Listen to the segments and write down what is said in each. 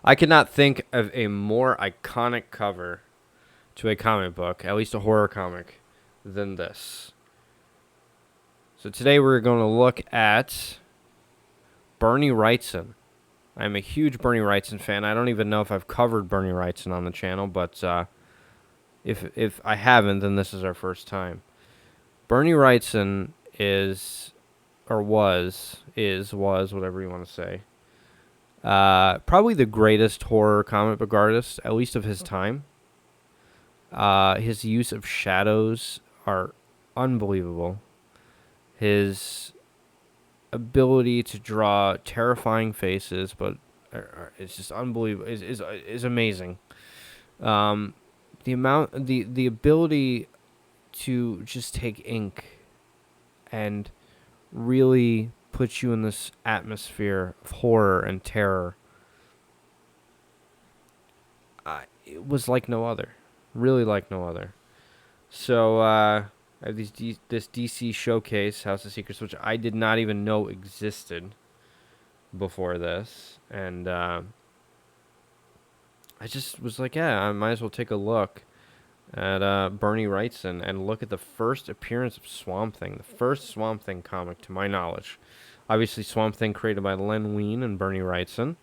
I cannot think of a more iconic cover to a comic book, at least a horror comic, than this. So today we're going to look at Bernie Wrightson. I'm a huge Bernie Wrightson fan. I don't even know if I've covered Bernie Wrightson on the channel, but if I haven't, then this is our first time. Bernie Wrightson is, or was, whatever you want to say, probably the greatest horror comic book artist, at least of his time. His use of shadows are unbelievable. His ability to draw terrifying faces, but it's just unbelievable. Is amazing. The ability to just take ink and really put you in this atmosphere of horror and terror. It was like no other. Really like no other. So, I have this DC showcase, House of Secrets, which I did not even know existed before this. And I just was like, yeah, I might as well take a look at Bernie Wrightson and look at the first appearance of Swamp Thing. The first Swamp Thing comic, to my knowledge. Obviously, Swamp Thing created by Len Wein and Bernie Wrightson.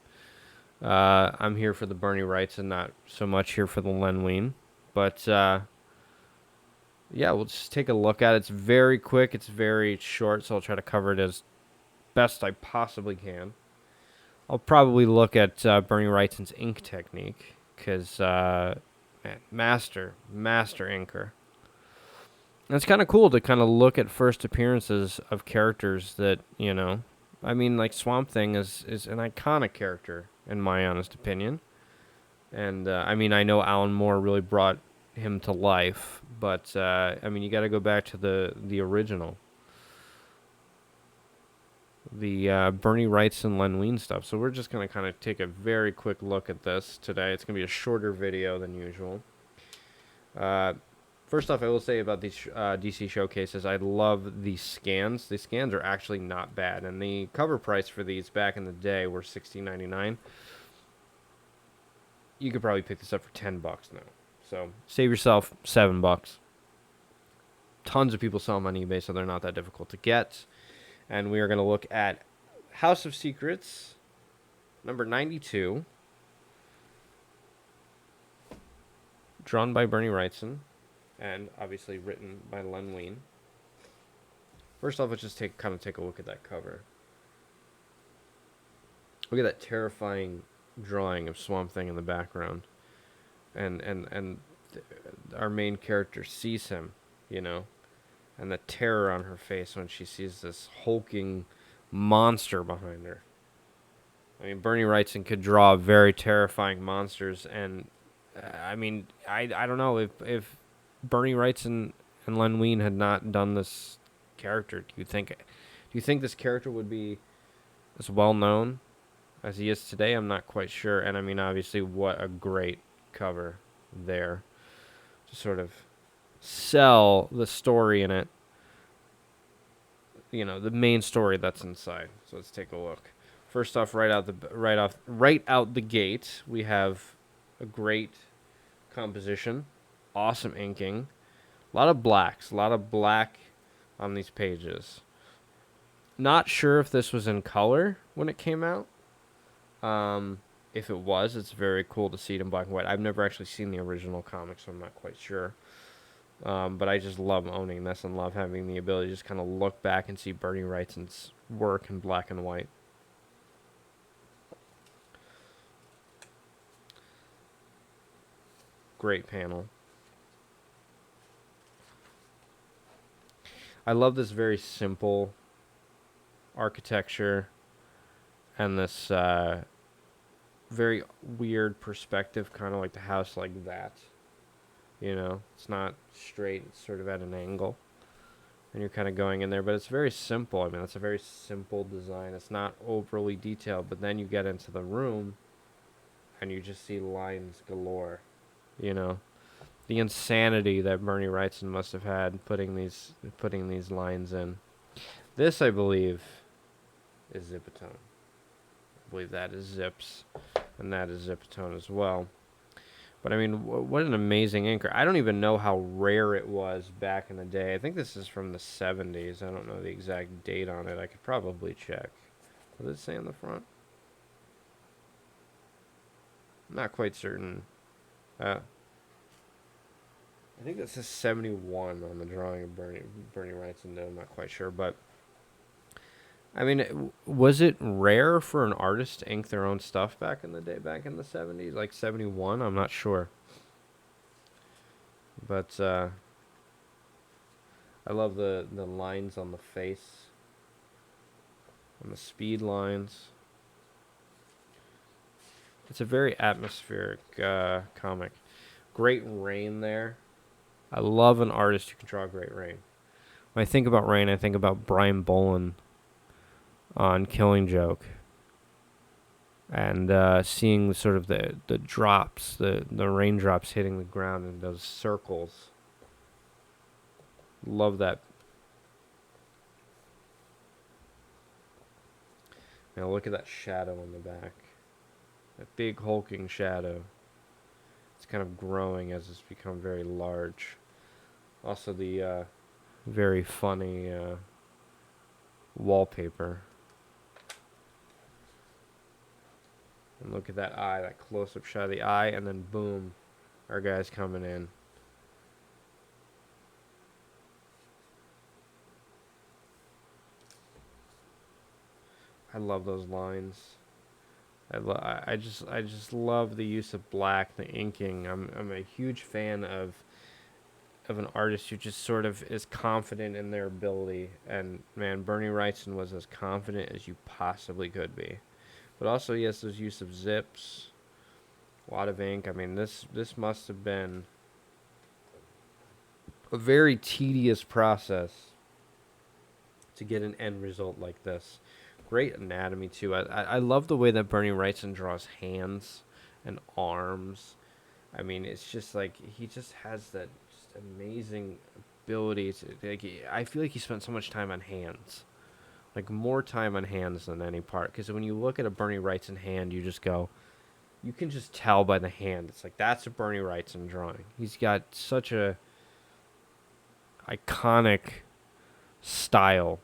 I'm here for the Bernie Wrightson, not so much here for the Len Wein. But, yeah, we'll just take a look at it. It's very quick. It's very short, so I'll try to cover it as best I possibly can. I'll probably look at Bernie Wrightson's ink technique, because, master inker. And it's kind of cool to kind of look at first appearances of characters that, I mean, like Swamp Thing is an iconic character, in my honest opinion. And, I mean, I know Alan Moore really brought him to life, but, I mean, you got to go back to the original. The Bernie Wrightson, Len Wein stuff. So we're just going to kind of take a very quick look at this today. It's going to be a shorter video than usual. First off, I will say about these DC showcases, I love the scans. The scans are actually not bad, and the cover price for these back in the day were $16.99. You could probably pick this up for $10 now. So save yourself $7. Tons of people sell them on eBay, so they're not that difficult to get. And we are going to look at House of Secrets, number 92, drawn by Bernie Wrightson, and obviously written by Len Wein. First off, let's just take a look at that cover. Look at that terrifying drawing of Swamp Thing in the background, and our main character sees him, and the terror on her face when she sees this hulking monster behind her. I mean, Bernie Wrightson could draw very terrifying monsters, and I mean, I don't know if Bernie Wrightson and Len Wein had not done this character. Do you think this character would be as well known as he is today? I'm not quite sure. And I mean, obviously, what a great cover there to sort of sell the story in it. The main story that's inside. So let's take a look. First off, right out the gate, we have a great composition, awesome inking, a lot of black on these pages. Not sure if this was in color when it came out. If it was, it's very cool to see it in black and white. I've never actually seen the original comic, so I'm not quite sure. But I just love owning this and love having the ability to just kind of look back and see Bernie Wrightson's work in black and white. Great panel. I love this very simple architecture and this very weird perspective, kind of like the house like that. It's not straight, it's sort of at an angle. And you're kind of going in there, but it's very simple. I mean, it's a very simple design. It's not overly detailed, but then you get into the room and you just see lines galore. The insanity that Bernie Wrightson must have had putting these lines in. This, I believe, is Zipatone. I believe that is Zips. and that is Zipatone as well. But I mean, what an amazing inker. I don't even know how rare it was back in the day. I think this is from the 70s. I don't know the exact date on it. I could probably check. What does it say on the front? I'm not quite certain. I think this is 71 on the drawing of Bernie Wrightson. I'm not quite sure, but I mean, was it rare for an artist to ink their own stuff back in the day, back in the 70s, like 71? I'm not sure, but I love the lines on the face, on the speed lines. It's a very atmospheric comic. Great rain there. I love an artist who can draw great rain. When I think about rain, I think about Brian Bolin on Killing Joke, and seeing sort of the drops, the raindrops hitting the ground in those circles. Love that. Now look at that shadow on the back. That big hulking shadow. It's kind of growing as it's become very large. Also the very funny wallpaper. And look at that eye, that close-up shot of the eye, and then boom, our guy's coming in. I love those lines. I just love the use of black, the inking. I'm a huge fan of an artist who just sort of is confident in their ability. And man, Bernie Wrightson was as confident as you possibly could be. But also he has those use of zips, a lot of ink. I mean, this must have been a very tedious process to get an end result like this. Great anatomy too. I love the way that Bernie Wrightson draws hands and arms. I mean, it's just like he just has that just amazing ability to. Like, I feel like he spent so much time on hands, like more time on hands than any part. Because when you look at a Bernie Wrightson hand, you just go, you can just tell by the hand. It's like that's a Bernie Wrightson drawing. He's got such a iconic style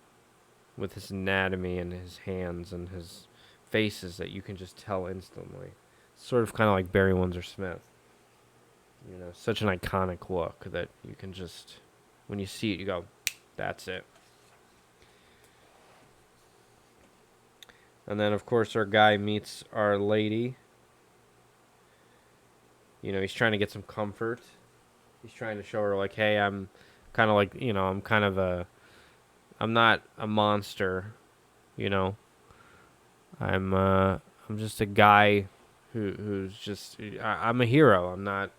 with his anatomy and his hands and his faces that you can just tell instantly. Sort of kind of like Barry Windsor Smith. You know, such an iconic look that you can just, when you see it, you go, that's it. And then, of course, our guy meets our lady. You know, he's trying to get some comfort. He's trying to show her, like, hey, I'm kind of like, you know, I'm not a monster, you know. I'm just a guy who's just, I'm a hero. I'm not,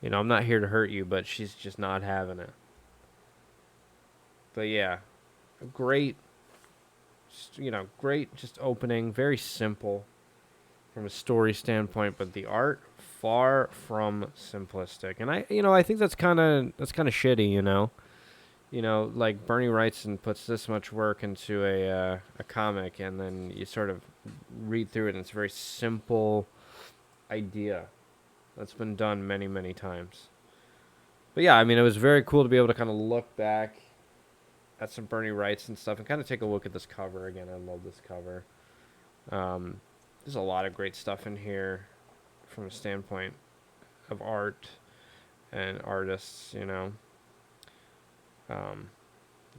you know, I'm not here to hurt you, but she's just not having it. But yeah, great, you know, great just opening, very simple from a story standpoint, but the art far from simplistic. And I think that's kind of shitty, you know. You know, like Bernie Wrightson puts this much work into a comic, and then you sort of read through it, and it's a very simple idea that's been done many, many times. But yeah, I mean, it was very cool to be able to kind of look back at some Bernie Wrightson stuff and kind of take a look at this cover again. I love this cover. There's a lot of great stuff in here from a standpoint of art and artists, you know.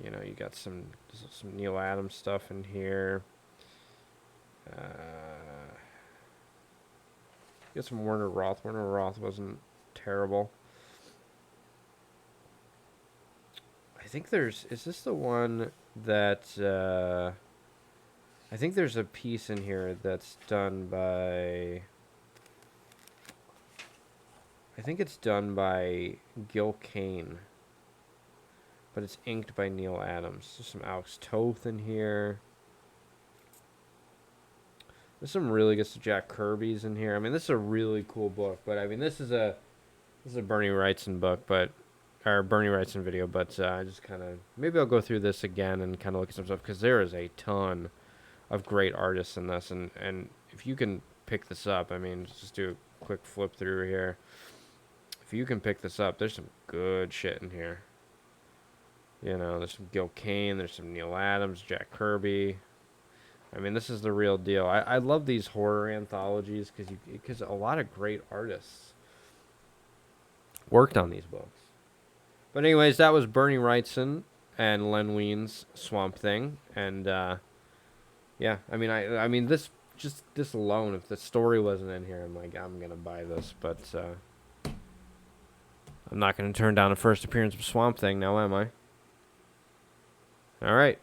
You know, you got some Neil Adams stuff in here. You got some Werner Roth. Werner Roth wasn't terrible. I think is this the one that, I think there's a piece in here that's done by, I think it's done by Gil Kane. But it's inked by Neil Adams. There's some Alex Toth in here. There's some really good Jack Kirby's in here. I mean, this is a really cool book. But I mean, this is a Bernie Wrightson book, or Bernie Wrightson video. But I just kind of, maybe I'll go through this again and kind of look at some stuff, because there is a ton of great artists in this. And if you can pick this up, I mean, just do a quick flip through here. If you can pick this up, there's some good shit in here. You know, there's some Gil Kane, there's some Neil Adams, Jack Kirby. I mean, this is the real deal. I love these horror anthologies because a lot of great artists worked on these books. But anyways, that was Bernie Wrightson and Len Wein's Swamp Thing, and yeah, I mean, I mean this alone, if the story wasn't in here, I'm like, I'm gonna buy this, but I'm not gonna turn down a first appearance of Swamp Thing now, am I? All right.